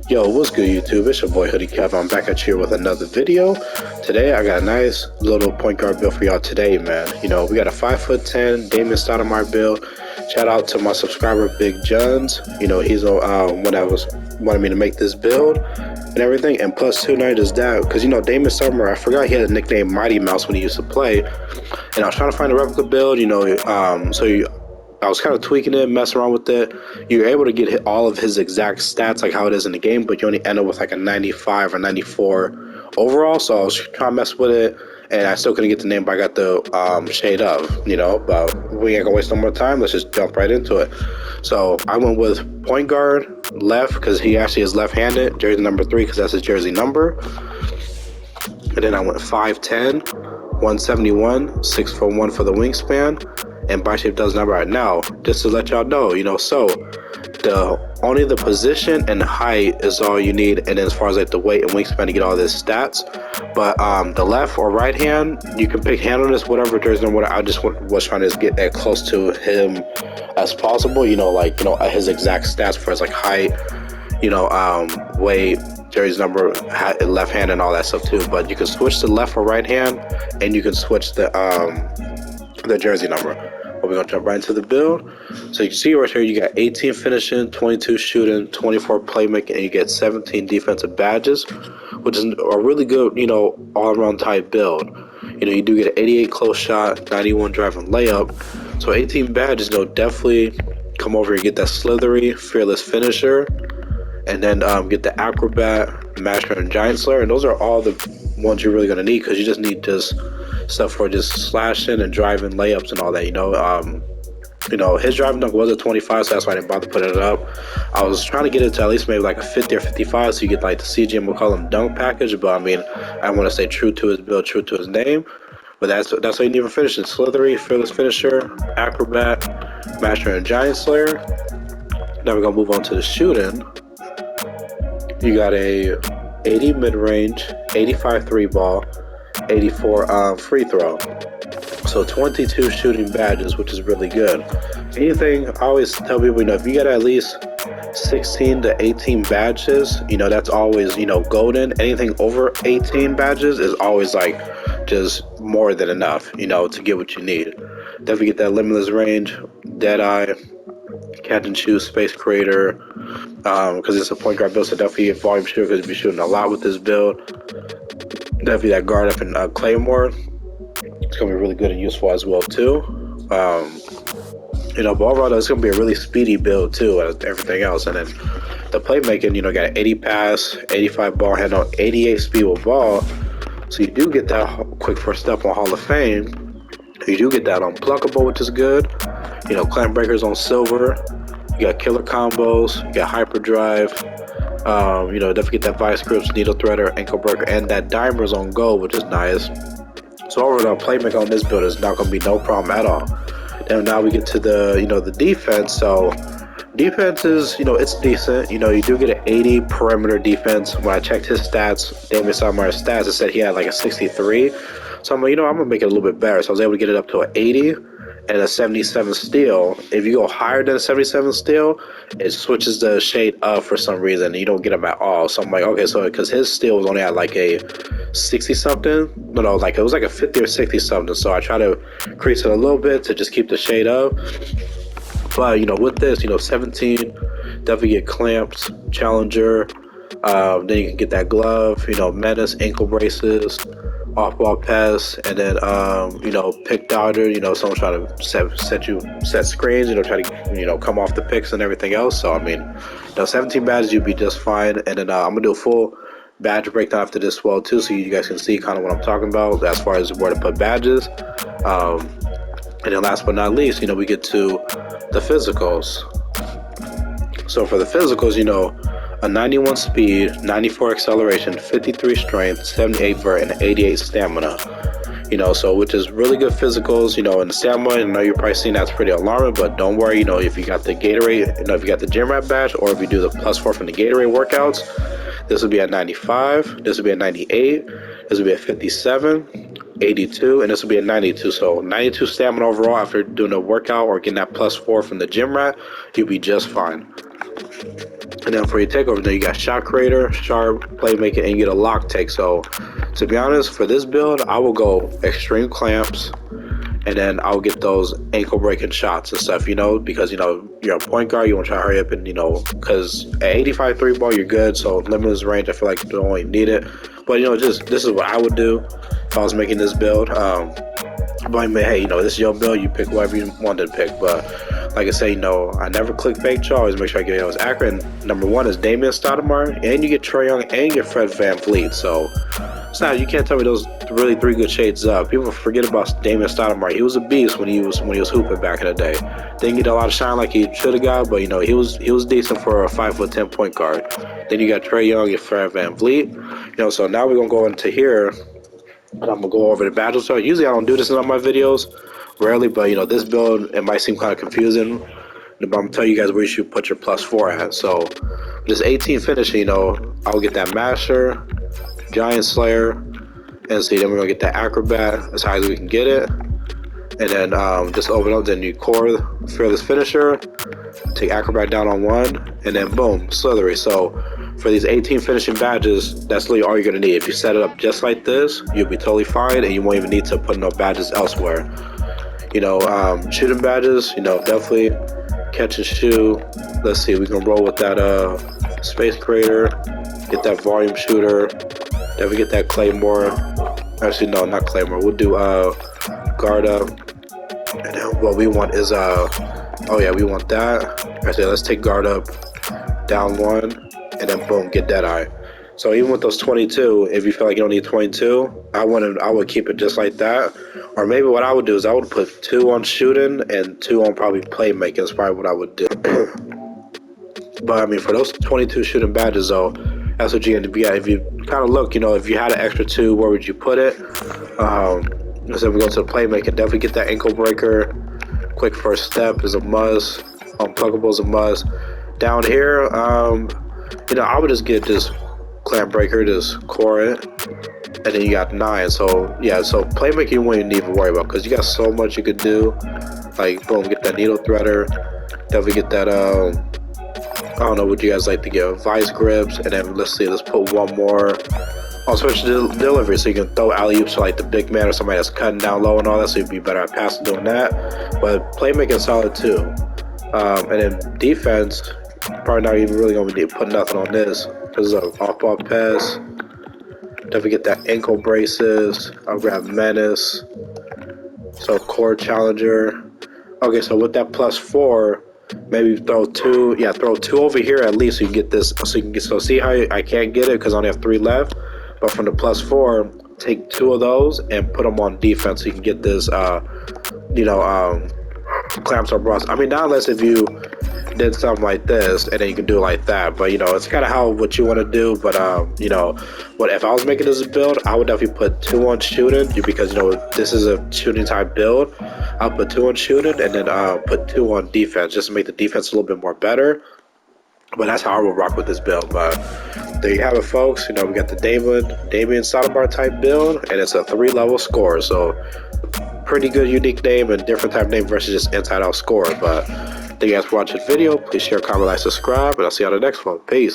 Yo, what's good YouTube? It's your boy Hoodie Kev. I'm back at you with another video. Today I got a nice little point guard build for y'all today, man. You know, we got a 5'10" Damon Stoudemire build. Shout out to my subscriber Big Juns. You know, he's one that was wanted me to make this build and everything. And plus two night is that because you know Damon Stoudemire, I forgot he had a nickname Mighty Mouse when he used to play. And I was trying to find a replica build, you know, I was kind of tweaking it, messing around with it. You're able to get all of his exact stats like how it is in the game, but you only end up with like a 95 or 94 overall. So I was trying to mess with it, and I still couldn't get the name, but I got the shade of, you know. But we ain't gonna waste no more time. Let's just jump right into it. So I went with point guard left because he actually is left-handed. Jersey number 3 because that's his jersey number. And then I went 5'10", 171, 6'1" for the wingspan. And Bicep does number right now, just to let y'all know, you know, so only the position and the height is all you need, and then as far as like the weight and wingspan to get all this stats. But the left or right hand, you can pick hand on this, whatever jersey number. I just was trying to get as close to him as possible, you know, like, you know, his exact stats for his like height, you know, weight, jersey number, left hand, and all that stuff too. But you can switch the left or right hand, and you can switch the jersey number. But we're gonna jump right into the build. So you can see right here, you got 18 finishing, 22 shooting, 24 playmaking, and you get 17 defensive badges, which is a really good, you know, all-around type build. You know, you do get an 88 close shot, 91 driving layup. So 18 badges, you know, definitely come over and get that slithery, fearless finisher, and then get the acrobat, master, and giant slayer. And those are all the ones you're really gonna need because you just need just stuff for just slashing and driving layups and all that, you know. You know, his driving dunk was a 25, so that's why I didn't bother putting it up. I was trying to get it to at least maybe like a 50 or 55, so you get like the CJ McCollum dunk package. But I mean, I want to stay true to his build, true to his name. But that's what you need for finishing: slithery, fearless finisher, acrobat, master, and giant slayer. Now we're gonna move on to the shooting. You got a 80 mid-range, 85 3-ball, 84 free throw. So 22 shooting badges, which is really good. Anything, I always tell people, you know, if you get at least 16 to 18 badges, you know, that's always, you know, golden. Anything over 18 badges is always like just more than enough, you know, to get what you need. Definitely get that limitless range, Deadeye, catch and shoot, space creator, because it's a point guard build, so definitely a volume shooter because you'll be shooting a lot with this build. Definitely that guard up in Claymore. It's gonna be really good and useful as well too. You know, but overall it's gonna be a really speedy build too, as everything else. And then the playmaking, you know, got an 80 pass, 85 ball handle, 88 speed with ball. So you do get that quick first step on Hall of Fame. You do get that unpluckable, which is good. You know, clamp breakers on silver. You got killer combos. You got hyperdrive. You know, definitely get that vice grips, needle threader, ankle breaker, and that dimers on gold, which is nice. So overall, playmaking on this build is not going to be no problem at all. And now we get to the, you know, the defense. So defense is, you know, it's decent. You know, you do get an 80 perimeter defense. When I checked his stats, Damon Stoudemire's stats, it said he had like a 63. So I'm like, you know, I'm going to make it a little bit better. So I was able to get it up to an 80 and a 77 steal. If you go higher than a 77 steal, it switches the shade up for some reason. You don't get them at all. So I'm like, okay, so because his steal was only at like a 60 something, no, like it was like a 50 or 60 something. So I try to increase it a little bit to just keep the shade up. But you know, with this, you know, 17, definitely get clamps, challenger. Then you can get that glove, you know, menace, ankle braces, off-ball pass, and then you know, pick dodger. You know, someone trying to set screens. You know, try to, you know, come off the picks and everything else. So I mean, you know, 17 badges, you'd be just fine. And then I'm gonna do a full badge breakdown after this well too, so you guys can see kind of what I'm talking about as far as where to put badges. And then last but not least, you know, we get to the physicals. So for the physicals, you know, a 91 speed, 94 acceleration, 53 strength, 78 vert, and 88 stamina. You know, so which is really good physicals, you know, and the stamina, I know you're probably seeing that's pretty alarming, but don't worry, you know, if you got the Gatorade, you know, if you got the gym rat badge, or if you do the +4 from the Gatorade workouts, this will be at 95, this will be at 98, this will be at 57, 82, and this will be a 92. So 92 stamina overall after doing a workout or getting that +4 from the gym rat, you'll be just fine. And then for your takeover, then you got shot creator, sharp, playmaker, and you get a lock take. So to be honest, for this build, I will go extreme clamps, and then I'll get those ankle breaking shots and stuff, you know, because, you know, you're a point guard, you want to try to hurry up and, you know, because at 85 3 ball, you're good. So limitless range, I feel like you don't really need it. But, you know, just this is what I would do if I was making this build. But I mean, hey, you know, this is your build, you pick whatever you wanted to pick. But like I say, you know, I never click fake draw, always make sure I get those accurate. And number 1 is Damian Stoudemire, and you get Trae Young, and you get Fred VanVleet. So it's not, you can't tell me those really 3 good shades up. People forget about Damian Stoudemire. He was a beast when he was hooping back in the day. Didn't get a lot of shine like he should have got, but you know, he was decent for a 5'10" point guard. Then you got Trae Young and Fred VanVleet. You know, so now we're gonna go into here, and I'm gonna go over the badges. So usually I don't do this in all my videos, rarely, but you know, this build, it might seem kind of confusing, but I'm gonna tell you guys where you should put your +4 at. So this 18 finishing, you know, I'll get that Master, Giant Slayer, and see, then we're gonna get that Acrobat as high as we can get it, and then just open up, then you core Fearless Finisher, take Acrobat down on 1, and then boom, Slithery. So for these 18 finishing badges, that's literally all you're gonna need. If you set it up just like this, you'll be totally fine, and you won't even need to put no badges elsewhere. You know, shooting badges, you know, definitely catch and shoot. Let's see, we can roll with that Space Creator, get that Volume Shooter, definitely get that Claymore. Actually, no, not Claymore. We'll do Guard Up, and then what we want is oh yeah, we want that. Actually, let's take Guard Up, down 1, and then boom, get Deadeye. So even with those 22, if you feel like you don't need 22, I would keep it just like that. Or maybe what I would do is I would put 2 on shooting and 2 on probably playmaking. Is probably what I would do. But I mean, for those 22 shooting badges though, that's what you're gonna be at. If you kind of look, you know, if you had an extra 2, where would you put it? So we go to the playmaking, definitely get that ankle breaker. Quick first step is a must. Unpluggable is a must. Down here, you know, I would just get this clamp breaker, just core it, and then you got 9. So yeah, so playmaking you wouldn't even worry about, because you got so much you could do. Like boom, get that needle threader, definitely get that I don't know what you guys like to get, vice grips, and then let's see, let's put 1 more. I'll switch to delivery, so you can throw alley-oops to like the big man or somebody that's cutting down low and all that, so you'd be better at passing doing that. But playmaking solid too. And then defense, probably not even really gonna put nothing on this. There's an off-ball pass. Definitely get that ankle braces. I'll grab Menace. So core challenger. Okay, so with that +4, maybe throw 2. Yeah, throw 2 over here at least, so you can get this. So you can get. So see how I can't get it because I only have 3 left. But from the +4, take 2 of those and put them on defense, so you can get this. You know, clamps or bras. I mean, not unless if you did something like this and then you can do it like that, but you know, it's kind of what you want to do. But you know, what if I was making this build, I would definitely put 2 on shooting, because you know, this is a shooting type build. I'll put 2 on shooting and then put 2 on defense, just to make the defense a little bit more better. But that's how I will rock with this build. But there you have it, folks. You know, we got the Damian Stoudemire type build, and it's a 3-level score. So pretty good, unique name, and different type name versus just inside out score. But thank you guys for watching the video. Please share, comment, like, subscribe, and I'll see you on the next one. Peace.